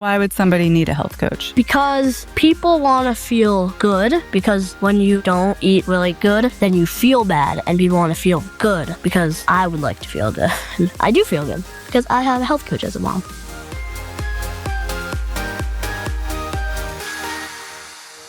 Why would somebody need a health coach? Because people want to feel good, because when you don't eat really good, then you feel bad, and people want to feel good because I would like to feel good. I do feel good because I have a health coach as a mom.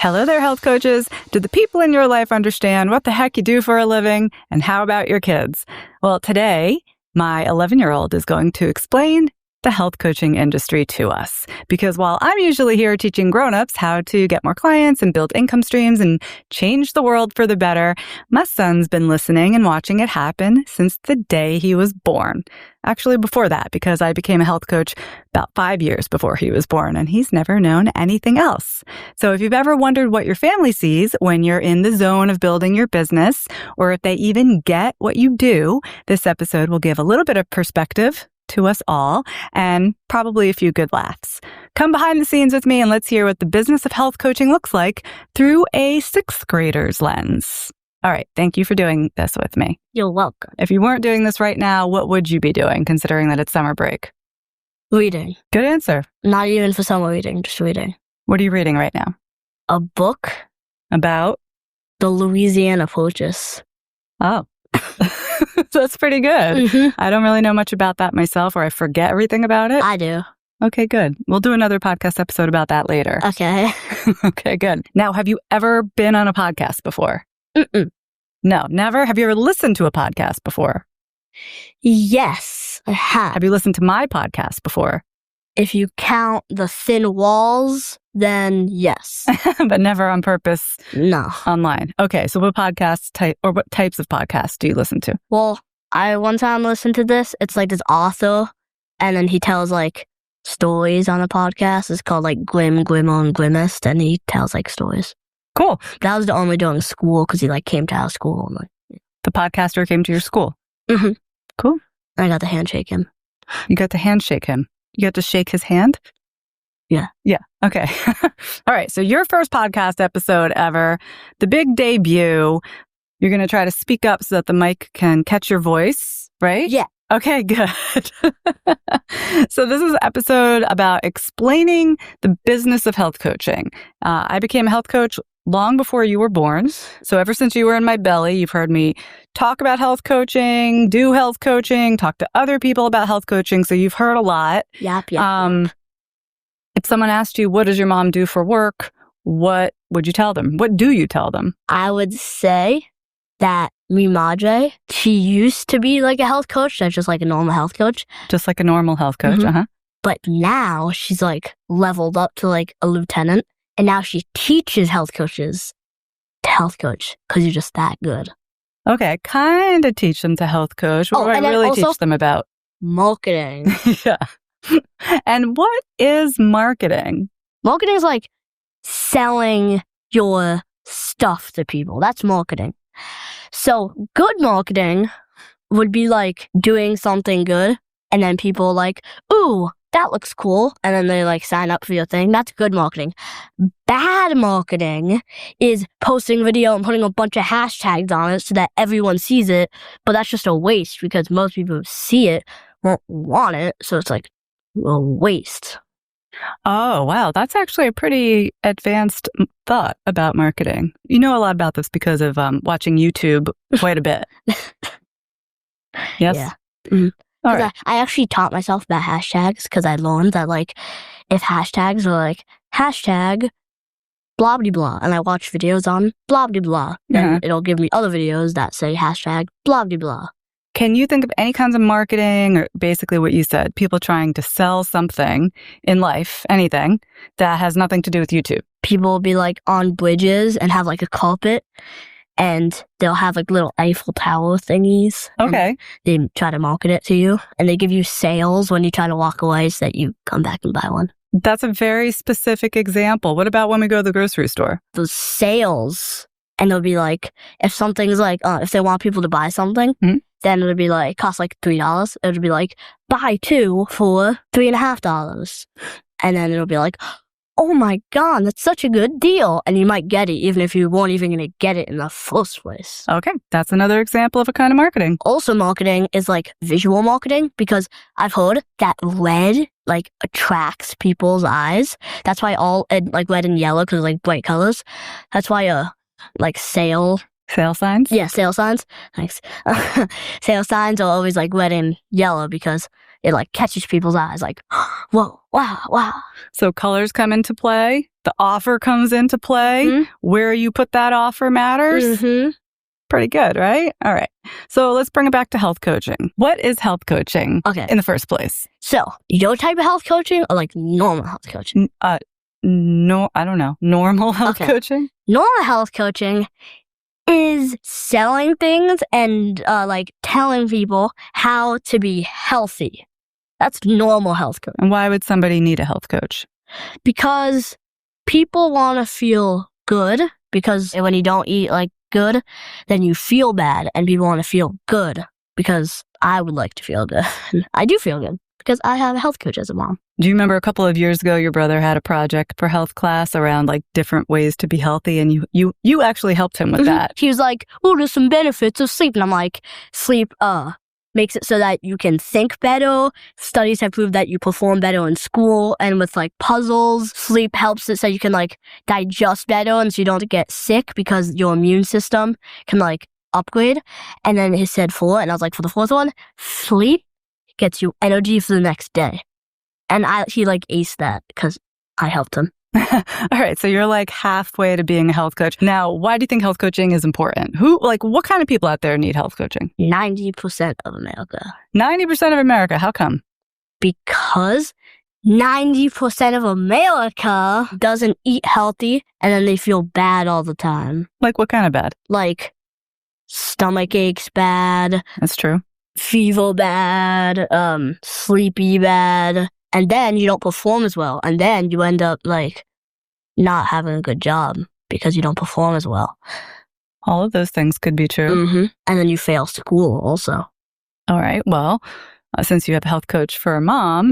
Hello there, health coaches. Do the people in your life understand what the heck you do for a living? And how about your kids? Well, today, my 11-year-old is going to explain the health coaching industry to us. Because while I'm usually here teaching grown-ups how to get more clients and build income streams and change the world for the better, my son's been listening and watching it happen since the day he was born. Actually, before that, because I became a health coach about 5 years before he was born, and he's never known anything else. So if you've ever wondered what your family sees when you're in the zone of building your business, or if they even get what you do, this episode will give a little bit of perspective to us all, and probably a few good laughs. Come behind the scenes with me and let's hear what the business of health coaching looks like through a sixth grader's lens. All right, thank you for doing this with me. You're welcome. If you weren't doing this right now, what would you be doing, considering that it's summer break? Reading. Good answer. Not even for summer reading, just reading. What are you reading right now? A book About? The Louisiana Purchase. Oh. That's pretty good. Mm-hmm. I don't really know much about that myself, or I forget everything about it. I do. Okay, good. We'll do another podcast episode about that later. Okay. Okay, good. Now, have you ever been on a podcast before? Mm-mm. No, never? Have you ever listened to a podcast before? Yes, I have. Have you listened to my podcast before? If you count the thin walls, then yes. But never on purpose No. online. Okay, so what podcasts type or what types of podcasts do you listen to? Well, I one time listened to this. It's like this author, and then he tells like stories on the podcast. It's called like Grim, and Grimmest, and he tells like stories. Cool. That was the only during school because he like came to our school. And, like, The podcaster came to your school. mm-hmm. Cool. I got to handshake him. You got to handshake him. You got to shake his hand? Yeah. Yeah. Okay. All right. So your first podcast episode ever, the big debut. You're going to try to speak up so that the mic can catch your voice, right? Yeah. Okay, good. So this is an episode about explaining the business of health coaching. I became a health coach long before you were born. So ever since you were in my belly, you've heard me talk about health coaching, do health coaching, talk to other people about health coaching. So you've heard a lot. Yep. If someone asked you, what does your mom do for work? What would you tell them? What do you tell them? I would say that mi madre, she used to be like a health coach. That's just like a normal health coach. Just like a normal health coach. Mm-hmm. Uh-huh. But now she's like leveled up to like a lieutenant. And now she teaches health coaches to health coach because you're just that good. Okay, kind of teach them to health coach. What do I really teach them about? Marketing. Yeah. And what is marketing? Marketing is like selling your stuff to people. That's marketing. So good marketing would be like doing something good and then people like, ooh, that looks cool. And then they like sign up for your thing. That's good marketing. Bad marketing is posting a video and putting a bunch of hashtags on it so that everyone sees it. But that's just a waste because most people who see it won't want it. So it's like a waste. Oh, wow. That's actually a pretty advanced thought about marketing. You know a lot about this because of watching YouTube quite a bit. Yes? Yeah. Mm-hmm. All right. I actually taught myself about hashtags because I learned that like if hashtags are like hashtag blah blah blah and I watch videos on blah blah blah, then it'll give me other videos that say hashtag blah blah blah. Can you think of any kinds of marketing or basically what you said, people trying to sell something in life, anything that has nothing to do with YouTube? People will be like on bridges and have like a carpet and they'll have like little Eiffel Tower thingies. Okay. They try to market it to you and they give you sales when you try to walk away so that you come back and buy one. That's a very specific example. What about when we go to the grocery store? Those sales, and they'll be like, if something's like, if they want people to buy something, then it'll be like, cost like $3. It'll be like, buy two for $3.50. And then it'll be like, oh my God, that's such a good deal. And you might get it even if you weren't even going to get it in the first place. Okay, that's another example of a kind of marketing. Also, marketing is like visual marketing because I've heard that red like attracts people's eyes. That's why like red and yellow because like bright colors. That's why like sale signs? Yeah, sale signs. Thanks. Sale signs are always like red and yellow because it like catches people's eyes like, whoa, wow. So colors come into play. The offer comes into play. Mm-hmm. Where you put that offer matters. Mm-hmm. Pretty good, right? All right. So let's bring it back to health coaching. What is health coaching in the first place? So your type of health coaching or like normal health coaching? No, I don't know. Normal health coaching? Normal health coaching is selling things and like telling people how to be healthy. That's normal health coaching. And why would somebody need a health coach? Because people want to feel good, because when you don't eat like good, then you feel bad, and people want to feel good because I would like to feel good. I do feel good because I have a health coach as a mom. Do you remember a couple of years ago, your brother had a project for health class around like different ways to be healthy, and you actually helped him with that. He was like, oh, there's some benefits of sleep. And I'm like, sleep makes it so that you can think better. Studies have proved that you perform better in school and with like puzzles. Sleep helps it so you can like digest better and so you don't get sick because your immune system can like upgrade. And then he said 4, and I was like, for the fourth one, sleep gets you energy for the next day. And he like aced that because I helped him. All right. So you're like halfway to being a health coach. Now, why do you think health coaching is important? What kind of people out there need health coaching? 90% of America. 90% of America. How come? Because 90% of America doesn't eat healthy and then they feel bad all the time. Like what kind of bad? Like stomach aches bad. That's true. Fever bad. Sleepy bad. And then you don't perform as well. And then you end up like not having a good job because you don't perform as well. All of those things could be true. Mm-hmm. And then you fail school also. All right. Well, since you have a health coach for a mom,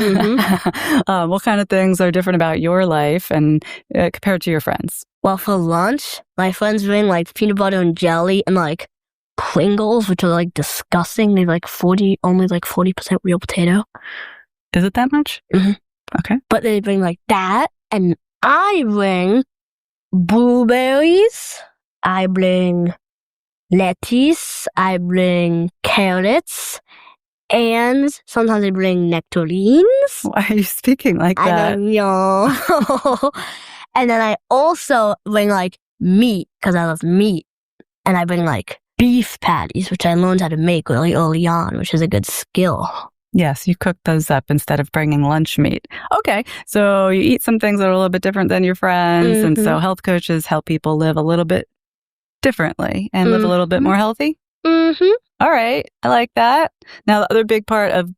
what kind of things are different about your life and compared to your friends? Well, for lunch, my friends bring like peanut butter and jelly and like Pringles, which are like disgusting. They're like only like 40% real potato. Is it that much? Mm-hmm. Okay. But they bring like that, and I bring blueberries, I bring lettuce, I bring carrots, and sometimes I bring nectarines. Why are you speaking like that? I don't know. And then I also bring like meat, because I love meat. And I bring like beef patties, which I learned how to make really early on, which is a good skill. Yes, you cook those up instead of bringing lunch meat. Okay, so you eat some things that are a little bit different than your friends, and so health coaches help people live a little bit differently and live a little bit more healthy? Mm-hmm. All right, I like that. Now, the other big part of,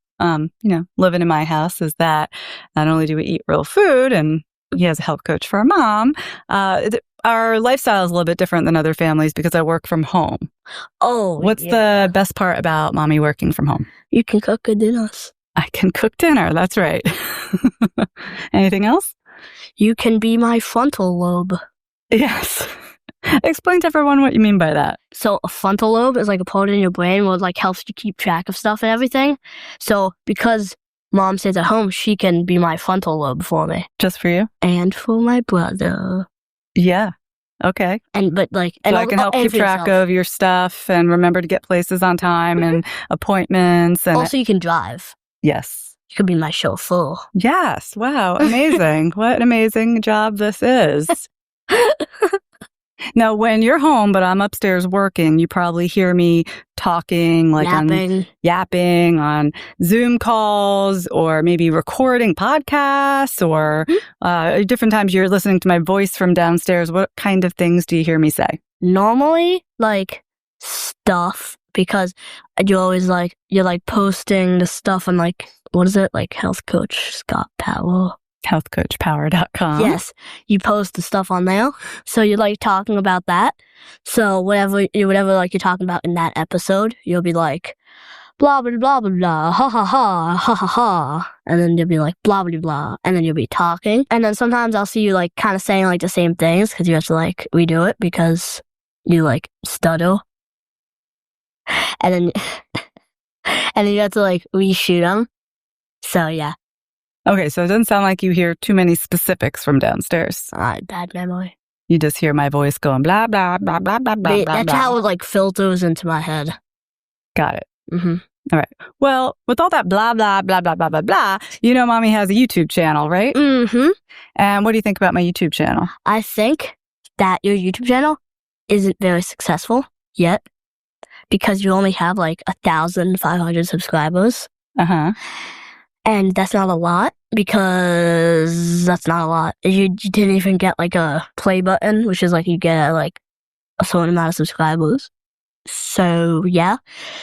living in my house is that not only do we eat real food, and he has a health coach for a mom, our lifestyle is a little bit different than other families because I work from home. Oh, What's the best part about mommy working from home? You can cook good dinners. I can cook dinner. That's right. Anything else? You can be my frontal lobe. Yes. Explain to everyone what you mean by that. So a frontal lobe is like a part in your brain where it like helps you keep track of stuff and everything. So because mom stays at home, she can be my frontal lobe for me. Just for you? And for my brother. Yeah. Okay. And I can help keep track of your stuff and remember to get places on time and appointments. And also, you can drive. Yes. You could be my chauffeur. Yes. Wow. Amazing. What an amazing job this is. Now, when you're home, but I'm upstairs working, you probably hear me talking, like yapping on Zoom calls, or maybe recording podcasts, or different times you're listening to my voice from downstairs. What kind of things do you hear me say? Normally, like stuff, because you're always like, you're posting the stuff on what is it? Like Health Coach Scott Powell. healthcoachpower.com. Yes, you post the stuff on there. So you're talking about that. So whatever you're talking about in that episode, you'll be like, blah, blah, blah, blah, blah, ha, ha, ha, ha, ha, ha. And then you'll be like, blah, blah, blah. And then you'll be talking. And then sometimes I'll see you like kind of saying like the same things because you have to like redo it because you like stutter. And then, and then you have to like reshoot them. So yeah. Okay, so it doesn't sound like you hear too many specifics from downstairs. Bad memory. You just hear my voice going blah, blah, blah, blah, blah, blah, That's blah. how it like filters into my head. Got it. Mm-hmm. All right. Well, with all that blah, blah, blah, blah, blah, blah, blah, you know Mommy has a YouTube channel, right? Mm-hmm. And what do you think about my YouTube channel? I think that your YouTube channel isn't very successful yet because you only have like 1,500 subscribers. Uh-huh. And that's not a lot because that's not a lot. You didn't even get like a play button, which is like you get like a certain amount of subscribers. So yeah.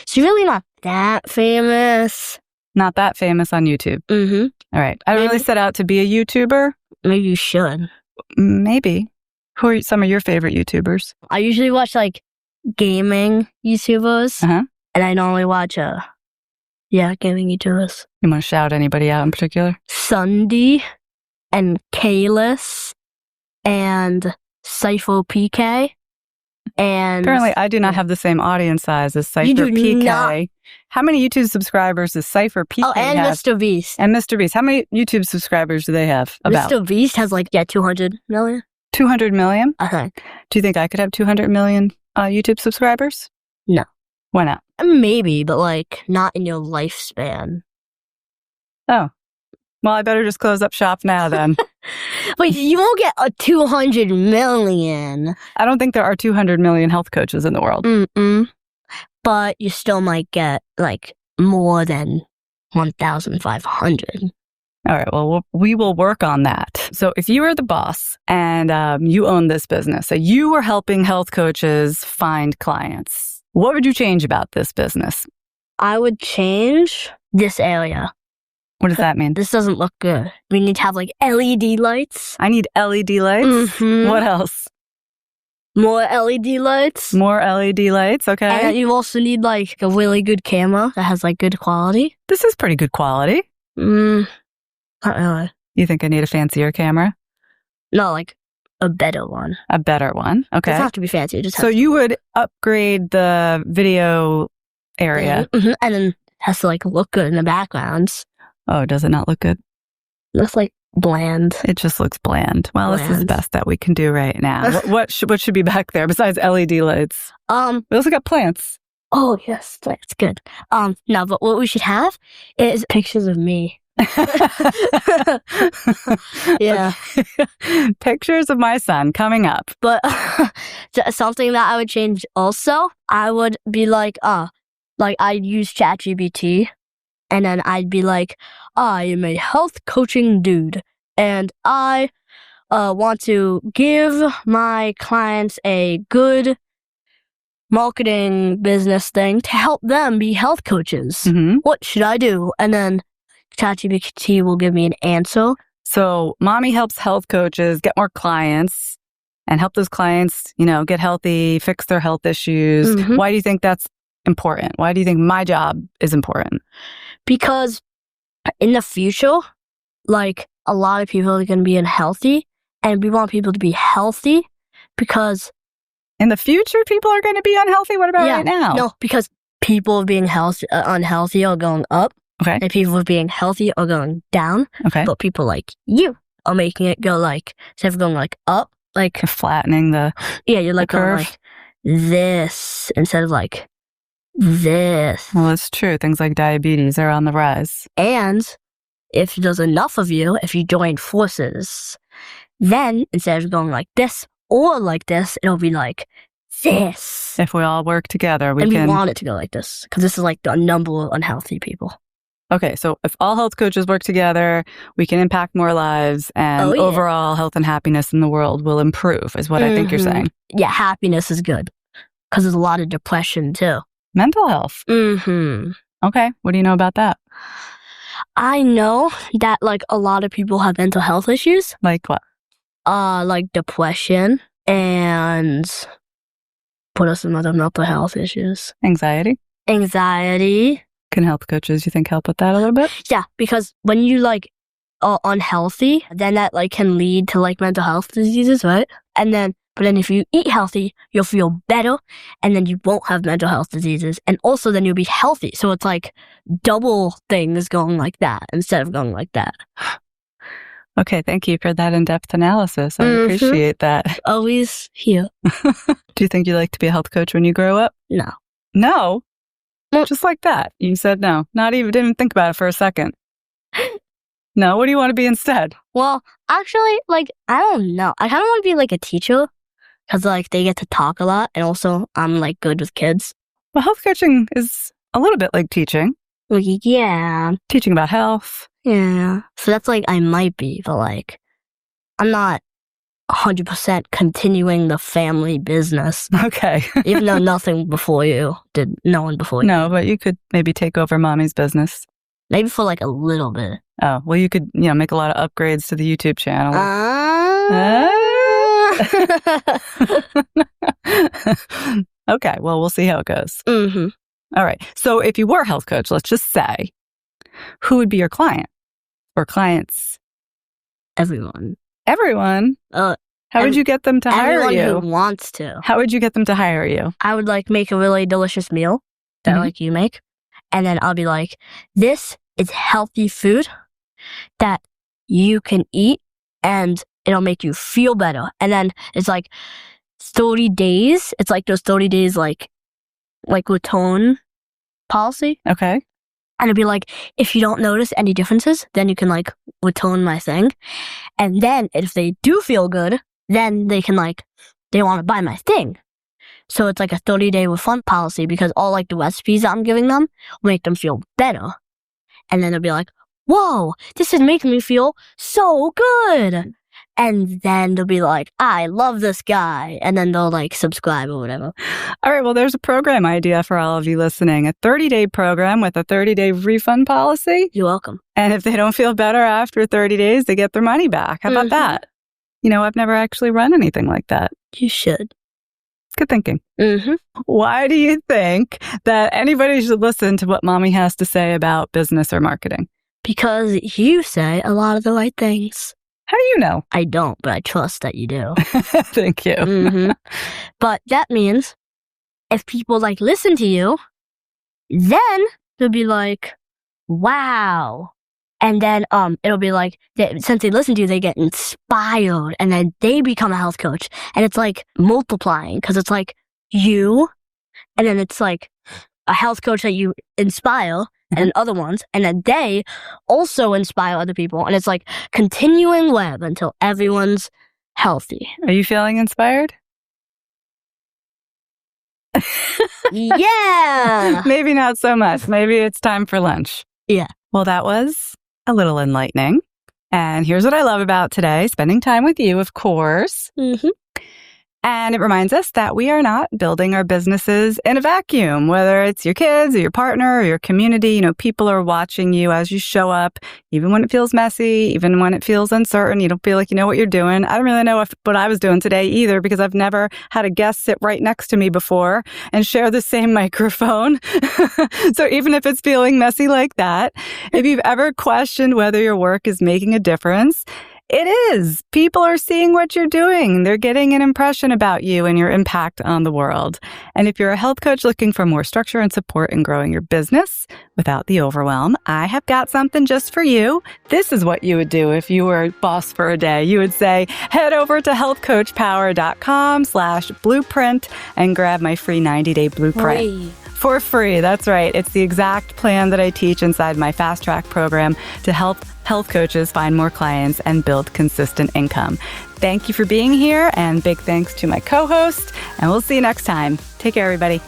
So you're really not that famous. Not that famous on YouTube. Mm-hmm. All right. I don't really set out to be a YouTuber. Maybe you should. Maybe. Who are some of your favorite YouTubers? I usually watch like gaming YouTubers. Uh-huh. And I normally watch gaming YouTubers. You want to shout anybody out in particular? Sunday and kale and Cypher PK. And apparently I do not have the same audience size as Cypher You do PK. not. How many YouTube subscribers does Cypher PK Oh, and have? Mr. Beast. And Mr. Beast. How many YouTube subscribers do they have? About Mr. Beast has like 200 million. 200 million? I think. Do you think I could have 200 million YouTube subscribers? No. Why not? Maybe, but like not in your lifespan. Oh. Well, I better just close up shop now then. But you won't get a 200 million. I don't think there are 200 million health coaches in the world. Mm-mm. But you still might get like more than 1,500. All right. Well, we will work on that. So if you were the boss and you own this business, so you were helping health coaches find clients, what would you change about this business? I would change this area. What does that mean? This doesn't look good. We need to have like LED lights. I need LED lights. Mm-hmm. What else? More LED lights. More LED lights. Okay. And then you also need like a really good camera that has like good quality. This is pretty good quality. Not really. You think I need a fancier camera? No, like a better one. A better one. Okay. It doesn't have to be fancy. It just So you would upgrade the video area. Mm-hmm. And then it has to like look good in the backgrounds. Oh, does it not look good? It looks like bland. It just looks bland. Well, this is the Bland. best that we can do right now. what should be back there besides LED lights? We also got plants. Oh yes, that's good. No, but what we should have is pictures of me. Yeah. Pictures of my son coming up. But something that I would change also, I would be like I'd use ChatGPT, and then I'd be like, I am a health coaching dude, and I want to give my clients a good marketing business thing to help them be health coaches. Mm-hmm. What should I do? And then ChatGPT will give me an answer. So Mommy helps health coaches get more clients and help those clients, get healthy, fix their health issues. Mm-hmm. Why do you think that's important? Why do you think my job is important? Because in the future, like a lot of people are going to be unhealthy, and we want people to be healthy because in the future, people are going to be unhealthy? What about right now? No, because people being unhealthy are going up. Okay. And people being healthy are going down. Okay. But people like you are making it go like, instead of going like up, like You're flattening the you're like going curve. like this instead of like this. Well, it's true. Things like diabetes are on the rise. And if there's enough of you, if you join forces, then instead of going like this or like this, it'll be like this. If we all work together, we And can. we want it to go like this because this is like the number of unhealthy people. Okay, so if all health coaches work together, we can impact more lives, and overall health and happiness in the world will improve, is what I think you're saying. Yeah, happiness is good because there's a lot of depression too. Mental health. Mm-hmm. Okay, what do you know about that? I know that like a lot of people have mental health issues. Like what? Like depression and what are some other mental health issues? Anxiety. Anxiety. Can health coaches, you think, help with that a little bit? Yeah, because when you like are unhealthy, then that like can lead to like mental health diseases, right? But then if you eat healthy, you'll feel better, and then you won't have mental health diseases, and also then you'll be healthy. So it's like double things going like that instead of going like that. Okay, thank you for that in-depth analysis. I appreciate that. Always here. Do you think you'd like to be a health coach when you grow up? No. No? Just like that. You said no. Didn't even think about it for a second. No, what do you want to be instead? Well, actually, like, I don't know. I kind of want to be like a teacher because like they get to talk a lot, and also I'm like good with kids. Well, health coaching is a little bit like teaching. Like, yeah. Teaching about health. Yeah. So that's like I might be, but like I'm not 100% continuing the family business. Okay. Even though no one before you. No, but you could maybe take over mommy's business. Maybe for like a little bit. Oh, well, you could, make a lot of upgrades to the YouTube channel. Okay, well, we'll see how it goes. Mm-hmm. All right. So if you were a health coach, let's just say, who would be your client or clients? Everyone. Everyone? How would you get them to hire you? Everyone who wants to. How would you get them to hire you? I would like make a really delicious meal that like you make. And then I'll be like, this is healthy food that you can eat and it'll make you feel better. And then it's like 30 days. It's like those 30 days like return policy. Okay. And it'd be like, if you don't notice any differences, then you can like return my thing. And then if they do feel good, then they can they want to buy my thing. So it's like a 30-day refund policy because all like the recipes I'm giving them will make them feel better. And then they'll be like, whoa, this is making me feel so good. And then they'll be like, I love this guy. And then they'll like subscribe or whatever. All right. Well, there's a program idea for all of you listening. A 30-day program with a 30-day refund policy. You're welcome. And if they don't feel better after 30 days, they get their money back. How about that? I've never actually run anything like that. You should. Good thinking. Mm-hmm. Why do you think that anybody should listen to what Mommy has to say about business or marketing? Because you say a lot of the right things. How do you know? I don't, but I trust that you do. Thank you. Mm-hmm. But that means if people listen to you, then they'll be like, wow. And then it'll be like, since they listen to you, they get inspired and then they become a health coach. And it's like multiplying because it's like you and then it's like a health coach that you inspire and other ones. And then they also inspire other people. And it's like continuing web until everyone's healthy. Are you feeling inspired? Yeah. Maybe not so much. Maybe it's time for lunch. Yeah. Well, that was a little enlightening. And here's what I love about today, spending time with you, of course. Mm-hmm. And it reminds us that we are not building our businesses in a vacuum, whether it's your kids or your partner or your community. People are watching you as you show up, even when it feels messy, even when it feels uncertain. You don't feel like you know what you're doing. I don't really know what I was doing today either because I've never had a guest sit right next to me before and share the same microphone. So even if it's feeling messy like that, if you've ever questioned whether your work is making a difference, it is. People are seeing what you're doing. They're getting an impression about you and your impact on the world. And if you're a health coach looking for more structure and support in growing your business without the overwhelm, I have got something just for you. This is what you would do if you were boss for a day. You would say, head over to healthcoachpower.com/blueprint and grab my free 90-day blueprint. For free. That's right. It's the exact plan that I teach inside my Fast Track program to help health coaches find more clients and build consistent income. Thank you for being here, and big thanks to my co-host, and we'll see you next time. Take care, everybody.